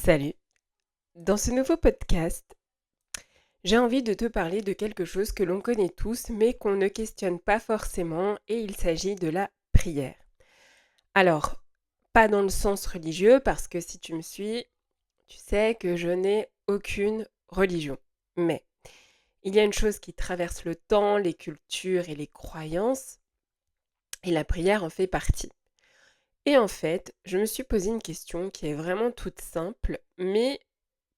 Salut. Dans ce nouveau podcast, j'ai envie de te parler de quelque chose que l'on connaît tous, mais qu'on ne questionne pas forcément, et il s'agit de la prière. Alors, pas dans le sens religieux, parce que si tu me suis, tu sais que je n'ai aucune religion. Mais il y a une chose qui traverse le temps, les cultures et les croyances, et la prière en fait partie. Et en fait, je me suis posé une question qui est vraiment toute simple, mais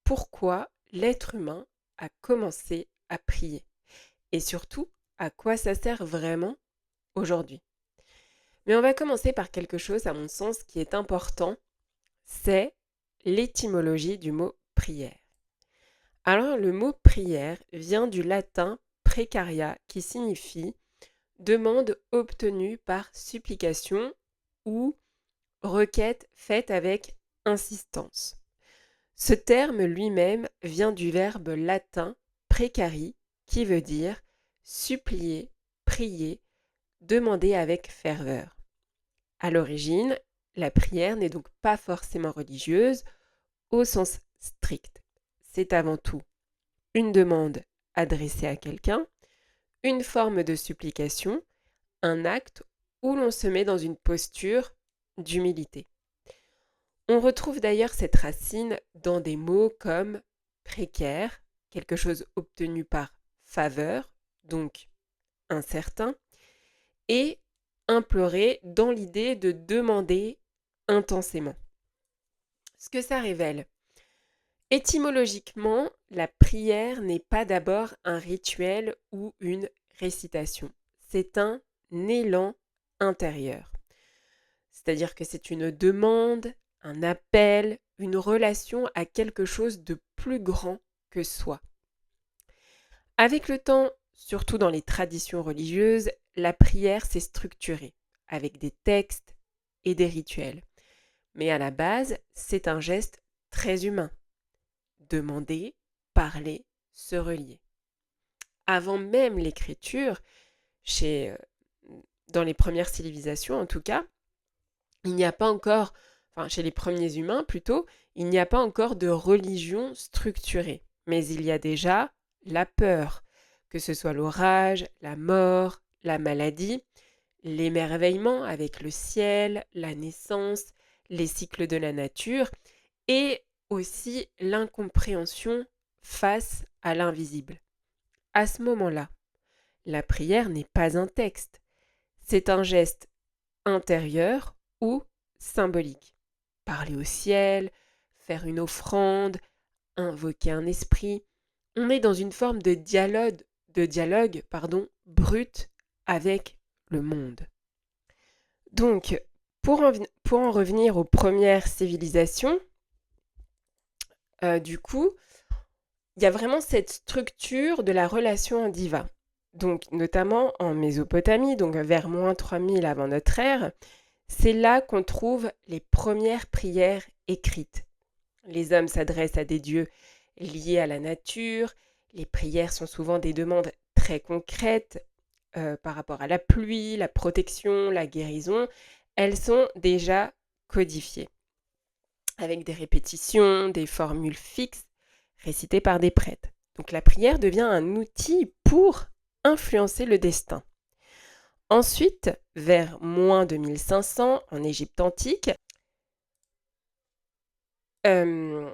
pourquoi l'être humain a commencé à prier et surtout à quoi ça sert vraiment aujourd'hui. Mais on va commencer par quelque chose, à mon sens, qui est important, c'est l'étymologie du mot prière. Alors le mot prière vient du latin precaria qui signifie demande obtenue par supplication ou requête faite avec insistance. Ce terme lui-même vient du verbe latin precari qui veut dire supplier, prier, demander avec ferveur. À l'origine, la prière n'est donc pas forcément religieuse au sens strict. C'est avant tout une demande adressée à quelqu'un, une forme de supplication, un acte où l'on se met dans une posture d'humilité. On retrouve d'ailleurs cette racine dans des mots comme précaire, quelque chose obtenu par faveur, donc incertain, et implorer dans l'idée de demander intensément. Ce que ça révèle. Étymologiquement, la prière n'est pas d'abord un rituel ou une récitation. C'est un élan intérieur. C'est-à-dire que c'est une demande, un appel, une relation à quelque chose de plus grand que soi. Avec le temps, surtout dans les traditions religieuses, la prière s'est structurée avec des textes et des rituels. Mais à la base, c'est un geste très humain. Demander, parler, se relier. Avant même l'écriture, chez, dans les premières civilisations en tout cas, il n'y a pas encore, enfin chez les premiers humains plutôt, il n'y a pas encore de religion structurée. Mais il y a déjà la peur, que ce soit l'orage, la mort, la maladie, l'émerveillement avec le ciel, la naissance, les cycles de la nature, et aussi l'incompréhension face à l'invisible. À ce moment-là, la prière n'est pas un texte, c'est un geste intérieur ou symbolique. Parler au ciel, faire une offrande, invoquer un esprit. On est dans une forme de dialogue brut avec le monde. Donc, pour en revenir aux premières civilisations, du coup, il y a vraiment cette structure de la relation en diva. Donc, notamment en Mésopotamie, donc vers moins 3000 avant notre ère, c'est là qu'on trouve les premières prières écrites. Les hommes s'adressent à des dieux liés à la nature. Les prières sont souvent des demandes très concrètes par rapport à la pluie, la protection, la guérison. Elles sont déjà codifiées avec des répétitions, des formules fixes récitées par des prêtres. Donc la prière devient un outil pour influencer le destin. Ensuite, vers moins 2500 en Égypte antique, euh,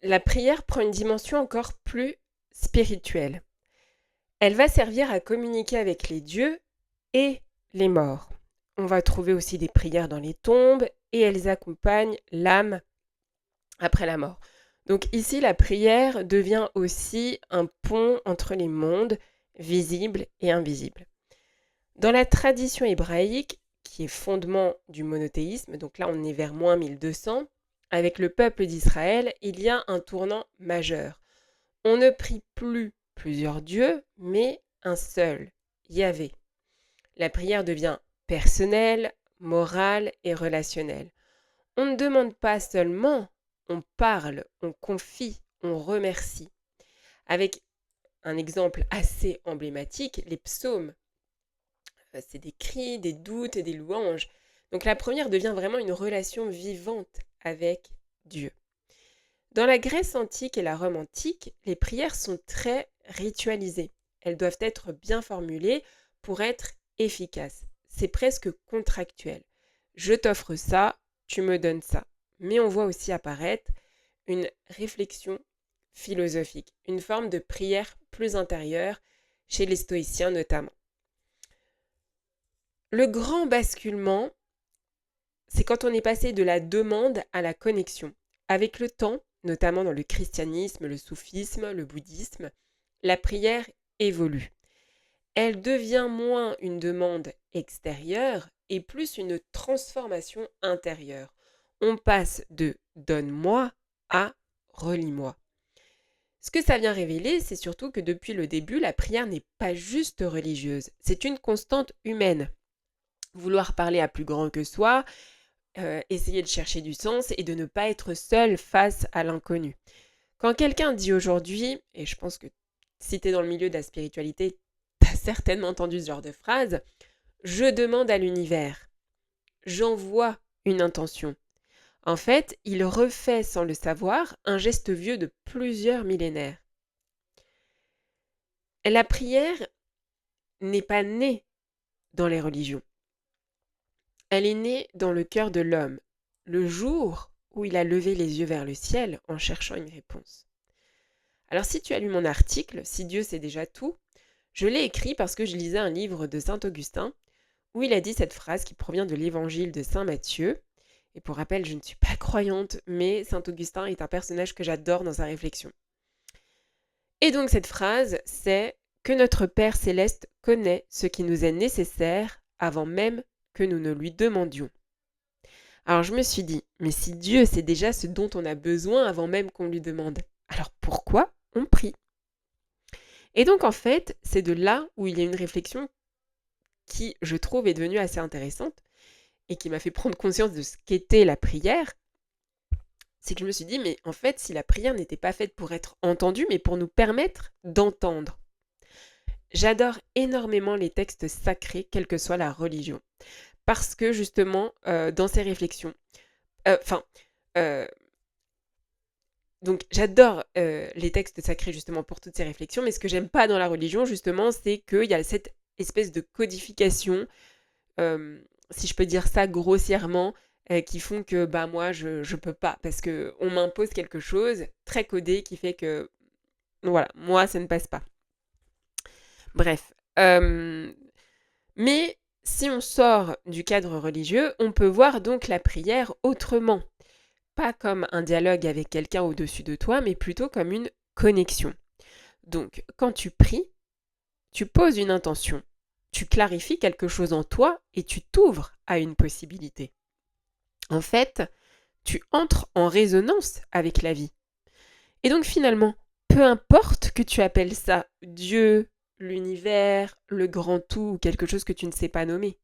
la prière prend une dimension encore plus spirituelle. Elle va servir à communiquer avec les dieux et les morts. On va trouver aussi des prières dans les tombes et elles accompagnent l'âme après la mort. Donc ici, la prière devient aussi un pont entre les mondes visibles et invisibles. Dans la tradition hébraïque, qui est fondement du monothéisme, donc là on est vers moins 1200, avec le peuple d'Israël, il y a un tournant majeur. On ne prie plus plusieurs dieux, mais un seul, Yahvé. La prière devient personnelle, morale et relationnelle. On ne demande pas seulement, on parle, on confie, on remercie. Avec un exemple assez emblématique, les psaumes. C'est des cris, des doutes et des louanges. Donc la première devient vraiment une relation vivante avec Dieu. Dans la Grèce antique et la Rome antique, les prières sont très ritualisées. Elles doivent être bien formulées pour être efficaces. C'est presque contractuel. Je t'offre ça, tu me donnes ça. Mais on voit aussi apparaître une réflexion philosophique, une forme de prière plus intérieure, chez les stoïciens notamment. Le grand basculement, c'est quand on est passé de la demande à la connexion. Avec le temps, notamment dans le christianisme, le soufisme, le bouddhisme, la prière évolue. Elle devient moins une demande extérieure et plus une transformation intérieure. On passe de donne-moi à relis-moi. Ce que ça vient révéler, c'est surtout que depuis le début, la prière n'est pas juste religieuse, c'est une constante humaine. Vouloir parler à plus grand que soi, essayer de chercher du sens et de ne pas être seul face à l'inconnu. Quand quelqu'un dit aujourd'hui, et je pense que si tu es dans le milieu de la spiritualité, tu as certainement entendu ce genre de phrase, je demande à l'univers, j'envoie une intention. En fait, il refait sans le savoir un geste vieux de plusieurs millénaires. La prière n'est pas née dans les religions. Elle est née dans le cœur de l'homme, le jour où il a levé les yeux vers le ciel en cherchant une réponse. Alors si tu as lu mon article, Si Dieu sait déjà tout, je l'ai écrit parce que je lisais un livre de saint Augustin où il a dit cette phrase qui provient de l'évangile de saint Matthieu. Et pour rappel, je ne suis pas croyante, mais saint Augustin est un personnage que j'adore dans sa réflexion. Et donc cette phrase, c'est que notre Père céleste connaît ce qui nous est nécessaire avant même que nous ne lui demandions. Alors je me suis dit, mais si Dieu sait déjà ce dont on a besoin avant même qu'on lui demande, alors pourquoi on prie? Et donc en fait, c'est de là où il y a une réflexion qui, je trouve, est devenue assez intéressante et qui m'a fait prendre conscience de ce qu'était la prière. C'est que je me suis dit, mais en fait, si la prière n'était pas faite pour être entendue, mais pour nous permettre d'entendre. J'adore énormément les textes sacrés, quelle que soit la religion. Parce que justement, dans ces réflexions, donc j'adore les textes sacrés justement pour toutes ces réflexions, mais ce que j'aime pas dans la religion justement, c'est qu'il y a cette espèce de codification, si je peux dire ça grossièrement, qui font que bah moi je peux pas, parce qu'on m'impose quelque chose très codé qui fait que voilà, moi ça ne passe pas. Bref. Mais si on sort du cadre religieux, on peut voir donc la prière autrement. Pas comme un dialogue avec quelqu'un au-dessus de toi, mais plutôt comme une connexion. Donc, quand tu pries, tu poses une intention, tu clarifies quelque chose en toi et tu t'ouvres à une possibilité. En fait, tu entres en résonance avec la vie. Et donc finalement, peu importe que tu appelles ça Dieu, l'univers, le grand tout ou quelque chose que tu ne sais pas nommer.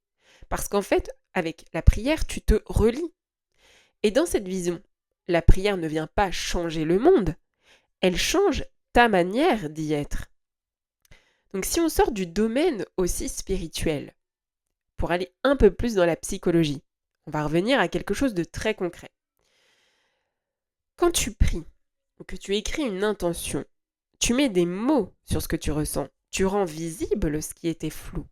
Parce qu'en fait, avec la prière, tu te relis. Et dans cette vision, la prière ne vient pas changer le monde, elle change ta manière d'y être. Donc si on sort du domaine aussi spirituel, pour aller un peu plus dans la psychologie, on va revenir à quelque chose de très concret. Quand tu pries, ou que tu écris une intention, tu mets des mots sur ce que tu ressens, tu rends visible ce qui était flou,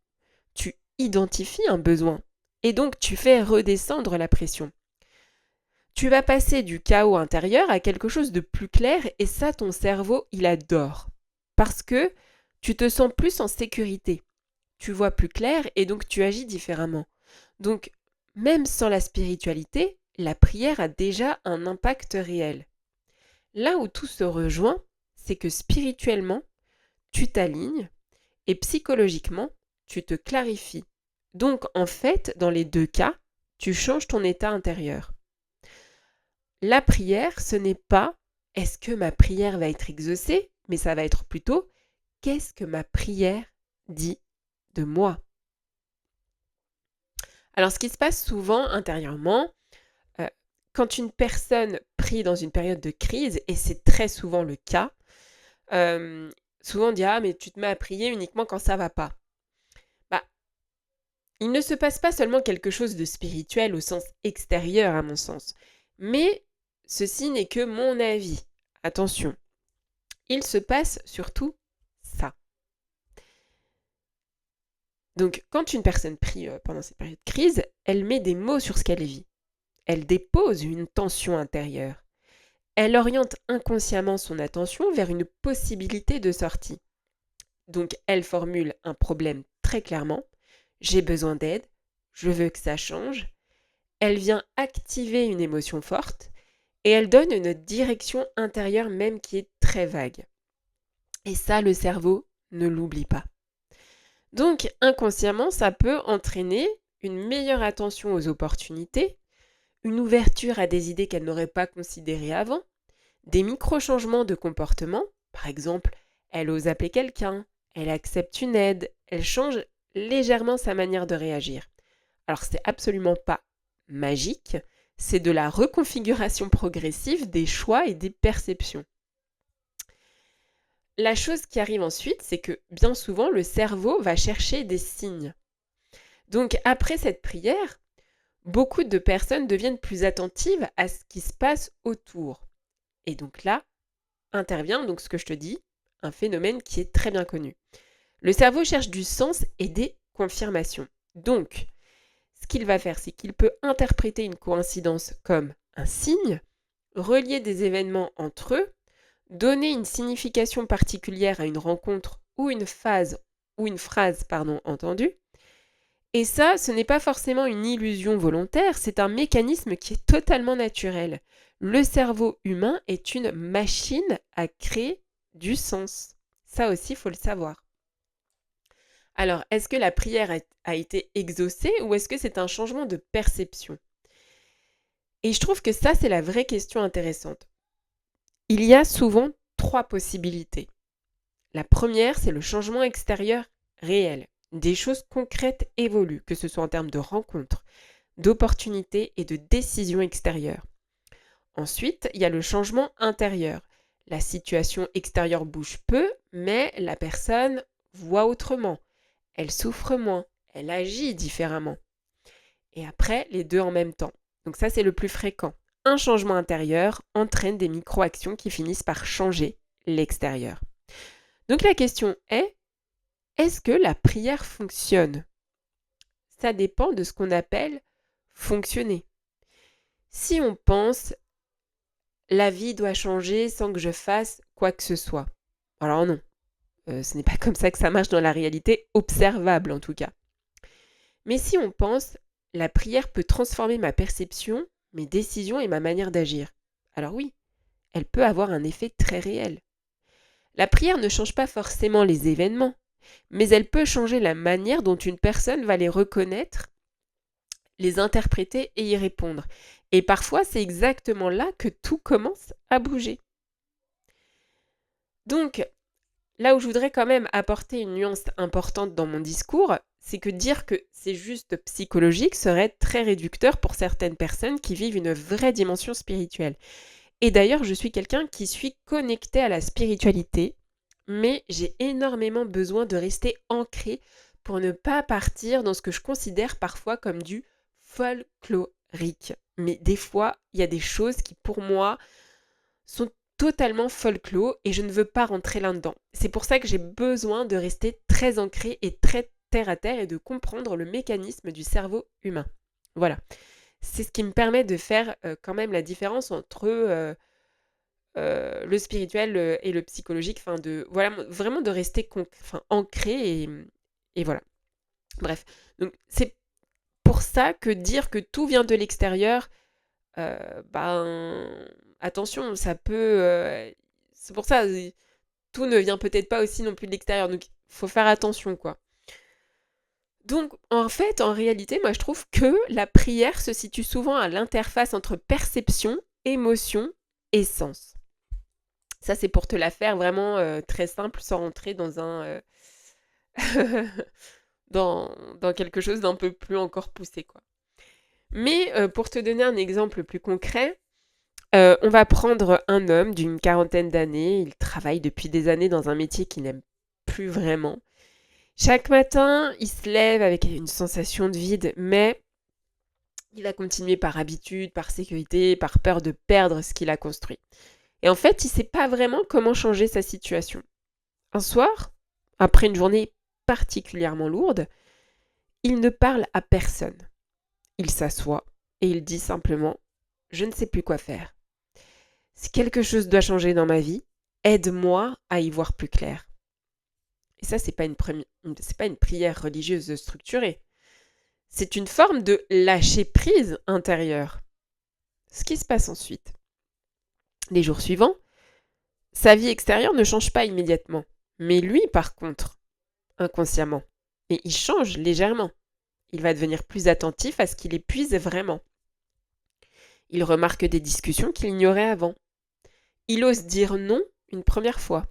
tu identifies un besoin, et donc tu fais redescendre la pression. Tu vas passer du chaos intérieur à quelque chose de plus clair et ça, ton cerveau, il adore. Parce que tu te sens plus en sécurité. Tu vois plus clair et donc tu agis différemment. Donc, même sans la spiritualité, la prière a déjà un impact réel. Là où tout se rejoint, c'est que spirituellement, tu t'alignes et psychologiquement, tu te clarifies. Donc, en fait, dans les deux cas, tu changes ton état intérieur. La prière, ce n'est pas est-ce que ma prière va être exaucée, mais ça va être plutôt qu'est-ce que ma prière dit de moi. Alors, ce qui se passe souvent intérieurement, quand une personne prie dans une période de crise, et c'est très souvent le cas, souvent on dit ah mais tu te mets à prier uniquement quand ça va pas. Bah, il ne se passe pas seulement quelque chose de spirituel au sens extérieur à mon sens, mais ceci n'est que mon avis. Attention, il se passe surtout ça. Donc, quand une personne prie pendant cette période de crise, elle met des mots sur ce qu'elle vit. Elle dépose une tension intérieure. Elle oriente inconsciemment son attention vers une possibilité de sortie. Donc, elle formule un problème très clairement. J'ai besoin d'aide, je veux que ça change. Elle vient activer une émotion forte et elle donne une direction intérieure même qui est très vague. Et ça, le cerveau ne l'oublie pas. Donc, inconsciemment, ça peut entraîner une meilleure attention aux opportunités, une ouverture à des idées qu'elle n'aurait pas considérées avant, des micro-changements de comportement, par exemple, elle ose appeler quelqu'un, elle accepte une aide, elle change légèrement sa manière de réagir. Alors, c'est absolument pas magique, c'est de la reconfiguration progressive des choix et des perceptions. La chose qui arrive ensuite, c'est que bien souvent, le cerveau va chercher des signes. Donc, après cette prière, beaucoup de personnes deviennent plus attentives à ce qui se passe autour. Et donc là, intervient donc ce que je te dis, un phénomène qui est très bien connu. Le cerveau cherche du sens et des confirmations. Donc, ce qu'il va faire, c'est qu'il peut interpréter une coïncidence comme un signe, relier des événements entre eux, donner une signification particulière à une rencontre ou une phrase entendue. Et ça, ce n'est pas forcément une illusion volontaire, c'est un mécanisme qui est totalement naturel. Le cerveau humain est une machine à créer du sens. Ça aussi, il faut le savoir. Alors, est-ce que la prière a été exaucée ou est-ce que c'est un changement de perception? Et je trouve que ça, c'est la vraie question intéressante. Il y a souvent 3 possibilités. La première, c'est le changement extérieur réel. Des choses concrètes évoluent, que ce soit en termes de rencontres, d'opportunités et de décisions extérieures. Ensuite, il y a le changement intérieur. La situation extérieure bouge peu, mais la personne voit autrement. Elle souffre moins, elle agit différemment. Et après, les deux en même temps. Donc ça, c'est le plus fréquent. Un changement intérieur entraîne des micro-actions qui finissent par changer l'extérieur. Donc la question est-ce que la prière fonctionne? Ça dépend de ce qu'on appelle fonctionner. Si on pense la vie doit changer sans que je fasse quoi que ce soit. Alors non, ce n'est pas comme ça que ça marche dans la réalité, observable en tout cas. Mais si on pense la prière peut transformer ma perception, mes décisions et ma manière d'agir. Alors oui, elle peut avoir un effet très réel. La prière ne change pas forcément les événements, mais elle peut changer la manière dont une personne va les reconnaître, les interpréter et y répondre. Et parfois, c'est exactement là que tout commence à bouger. Donc, là où je voudrais quand même apporter une nuance importante dans mon discours, c'est que dire que c'est juste psychologique serait très réducteur pour certaines personnes qui vivent une vraie dimension spirituelle. Et d'ailleurs, je suis quelqu'un qui suis connecté à la spiritualité, mais j'ai énormément besoin de rester ancré pour ne pas partir dans ce que je considère parfois comme du folklorique. Mais des fois, il y a des choses qui, pour moi, sont totalement folklore et je ne veux pas rentrer là-dedans. C'est pour ça que j'ai besoin de rester très ancré et très terre à terre et de comprendre le mécanisme du cerveau humain. Voilà. C'est ce qui me permet de faire quand même la différence entre le spirituel et le psychologique, enfin voilà, vraiment de rester ancré et voilà. Bref, donc c'est pour ça que dire que tout vient de l'extérieur, attention, ça peut... c'est pour ça, tout ne vient peut-être pas aussi non plus de l'extérieur, donc il faut faire attention, quoi. Donc, en fait, en réalité, moi, je trouve que la prière se situe souvent à l'interface entre perception, émotion et sens. Ça, c'est pour te la faire vraiment très simple, sans rentrer dans un... dans quelque chose d'un peu plus encore poussé, quoi. Mais pour te donner un exemple plus concret, on va prendre un homme d'une quarantaine d'années. Il travaille depuis des années dans un métier qu'il n'aime plus vraiment. Chaque matin, il se lève avec une sensation de vide, mais Il va continuer par habitude, par sécurité, par peur de perdre ce qu'il a construit. Et en fait, il ne sait pas vraiment comment changer sa situation. Un soir, après une journée particulièrement lourde, il ne parle à personne. Il s'assoit et il dit simplement « Je ne sais plus quoi faire. Si quelque chose doit changer dans ma vie, aide-moi à y voir plus clair. » Et ça, c'est pas une prière religieuse structurée. C'est une forme de lâcher prise intérieure. Ce qui se passe ensuite. Les jours suivants, sa vie extérieure ne change pas immédiatement. Mais lui, par contre, inconsciemment, et il change légèrement. Il va devenir plus attentif à ce qu'il épuise vraiment. Il remarque des discussions qu'il ignorait avant. Il ose dire non une première fois.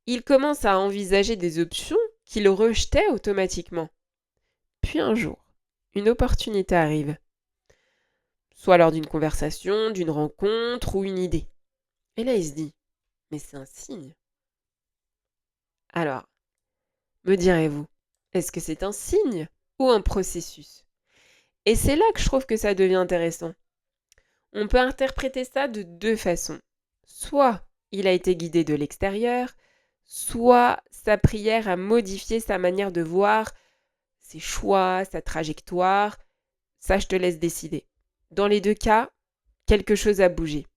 Il commence à envisager des options qu'il rejetait automatiquement. Puis un jour, une opportunité arrive. Soit lors d'une conversation, d'une rencontre ou une idée. Et là, il se dit, mais c'est un signe. Alors, me direz-vous, est-ce que c'est un signe ou un processus? Et c'est là que je trouve que ça devient intéressant. On peut interpréter ça de deux façons. Soit il a été guidé de l'extérieur, soit sa prière a modifié sa manière de voir, ses choix, sa trajectoire. Ça, je te laisse décider. Dans les deux cas, quelque chose a bougé.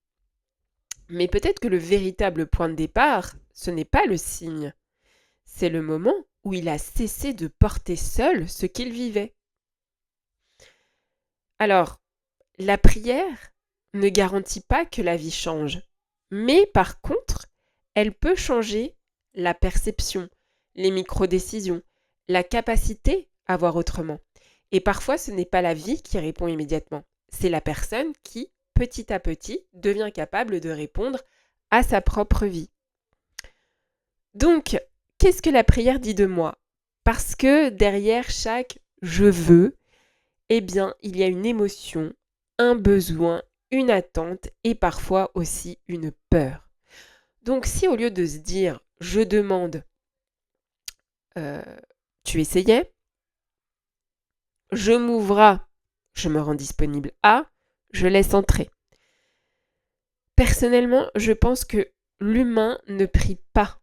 Mais peut-être que le véritable point de départ, ce n'est pas le signe. C'est le moment où il a cessé de porter seul ce qu'il vivait. Alors, la prière ne garantit pas que la vie change. Mais par contre, elle peut changer la perception, les micro-décisions, la capacité à voir autrement. Et parfois, ce n'est pas la vie qui répond immédiatement. C'est la personne qui, petit à petit, devient capable de répondre à sa propre vie. Donc, qu'est-ce que la prière dit de moi? Parce que derrière chaque « je veux », eh bien, il y a une émotion, un besoin, une attente et parfois aussi une peur. Donc, si au lieu de se dire « je demande », tu essayais, je m'ouvre à, je me rends disponible à, je laisse entrer. Personnellement, je pense que l'humain ne prie pas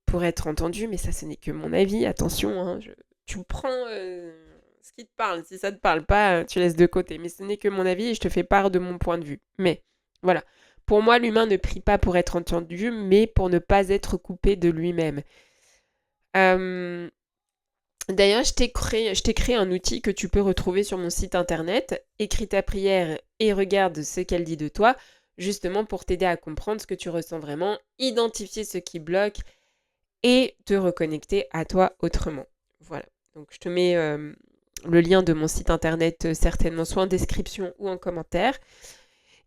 pour être entendu, mais ça, ce n'est que mon avis. Attention, hein, tu prends ce qui te parle. Si ça ne te parle pas, tu laisses de côté. Mais ce n'est que mon avis et je te fais part de mon point de vue. Mais voilà, pour moi, l'humain ne prie pas pour être entendu, mais pour ne pas être coupé de lui-même. D'ailleurs, je t'ai créé un outil que tu peux retrouver sur mon site internet. Écris ta prière et regarde ce qu'elle dit de toi, justement pour t'aider à comprendre ce que tu ressens vraiment, identifier ce qui bloque et te reconnecter à toi autrement. Voilà, donc je te mets le lien de mon site internet certainement soit en description ou en commentaire.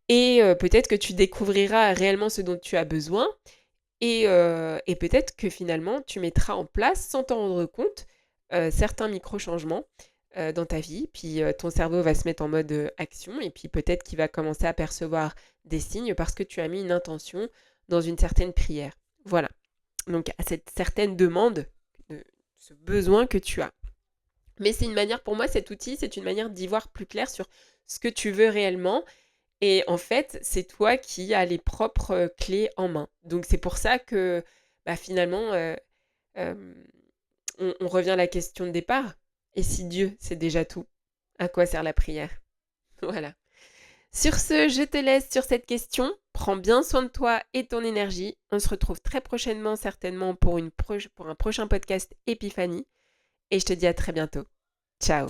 Et peut-être que tu découvriras réellement ce dont tu as besoin et peut-être que finalement tu mettras en place sans t'en rendre compte certains micro-changements dans ta vie, puis ton cerveau va se mettre en mode action et puis peut-être qu'il va commencer à percevoir des signes parce que tu as mis une intention dans une certaine prière. Voilà, donc à cette certaine demande, ce besoin que tu as. Mais c'est une manière, pour moi, cet outil, c'est une manière d'y voir plus clair sur ce que tu veux réellement. Et en fait, c'est toi qui as les propres clés en main. Donc c'est pour ça que finalement, on revient à la question de départ. Et si Dieu, c'est déjà tout, à quoi sert la prière? Voilà. Sur ce, je te laisse sur cette question. Prends bien soin de toi et de ton énergie. On se retrouve très prochainement, certainement, pour un prochain podcast Épiphanie. Et je te dis à très bientôt. Ciao.